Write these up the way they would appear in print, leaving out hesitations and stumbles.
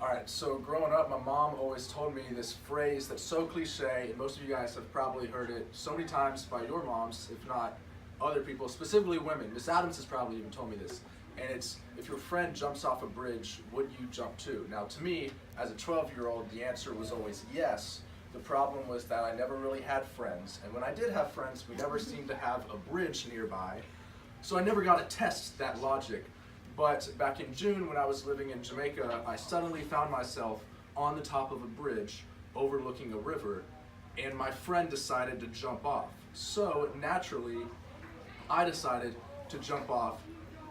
All right, so growing up, my mom always told me this phrase that's so cliche, and most of you guys have probably heard it so many times by your moms, if not other people, specifically women. Miss Adams has probably even told me this, and it's, if your friend jumps off a bridge, would you jump too? Now, to me, as a 12-year-old, the answer was always yes. The problem was that I never really had friends, and when I did have friends, we never seemed to have a bridge nearby, so I never got to test that logic. But back in June, when I was living in Jamaica, I suddenly found myself on the top of a bridge overlooking a river, and my friend decided to jump off. So naturally, I decided to jump off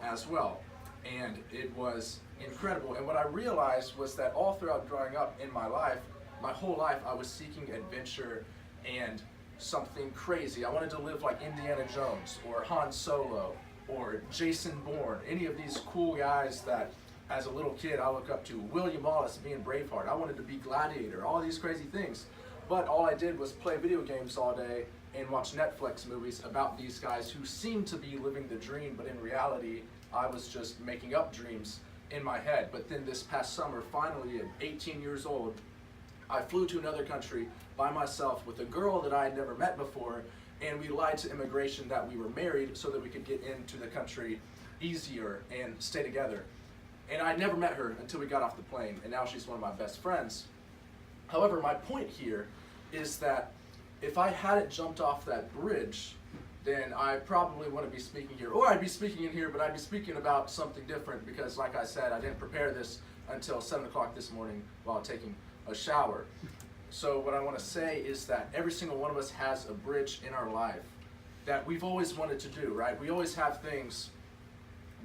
as well, and it was incredible. And what I realized was that all throughout growing up in my life, my whole life, I was seeking adventure and something crazy. I wanted to live like Indiana Jones or Han Solo or Jason Bourne, any of these cool guys that as a little kid I look up to. William Wallace being Braveheart. I wanted to be Gladiator, all these crazy things. But all I did was play video games all day and watch Netflix movies about these guys who seemed to be living the dream, but in reality, I was just making up dreams in my head. But then this past summer, finally at 18 years old, I flew to another country by myself with a girl that I had never met before, and we lied to immigration that we were married so that we could get into the country easier and stay together. And I never met her until we got off the plane, and now she's one of my best friends. However, my point here is that if I hadn't jumped off that bridge, then I probably wouldn't be speaking here. Or I'd be speaking in here, but I'd be speaking about something different because, like I said, I didn't prepare this until 7 o'clock this morning while taking a shower. So what I want to say is that every single one of us has a bridge in our life that we've always wanted to do, right? We always have things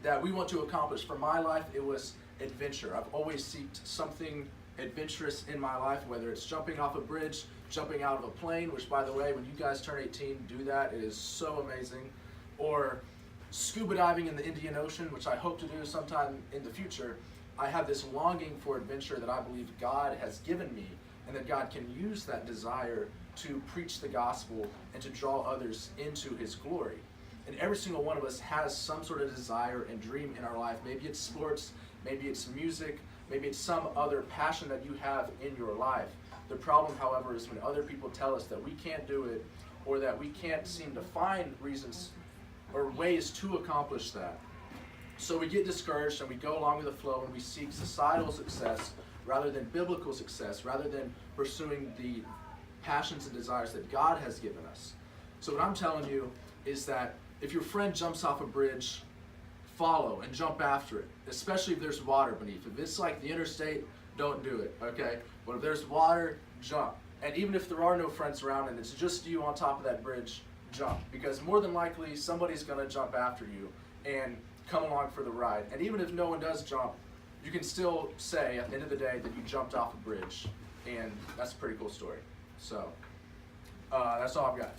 that we want to accomplish. For my life, it was adventure. I've always sought something adventurous in my life, whether it's jumping off a bridge, jumping out of a plane, which, by the way, when you guys turn 18, do that. It is so amazing. Or scuba diving in the Indian Ocean, which I hope to do sometime in the future. I have this longing for adventure that I believe God has given me, and that God can use that desire to preach the gospel and to draw others into His glory. And every single one of us has some sort of desire and dream in our life. Maybe it's sports, maybe it's music, maybe it's some other passion that you have in your life. The problem, however, is when other people tell us that we can't do it, or that we can't seem to find reasons or ways to accomplish that. So we get discouraged and we go along with the flow and we seek societal success rather than biblical success, rather than pursuing the passions and desires that God has given us. So what I'm telling you is that if your friend jumps off a bridge, follow and jump after it, especially if there's water beneath. If it's like the interstate, don't do it, okay? But if there's water, jump. And even if there are no friends around and it's just you on top of that bridge, jump. Because more than likely, somebody's gonna jump after you and come along for the ride. And even if no one does jump, you can still say at the end of the day that you jumped off a bridge, and that's a pretty cool story. So that's all I've got.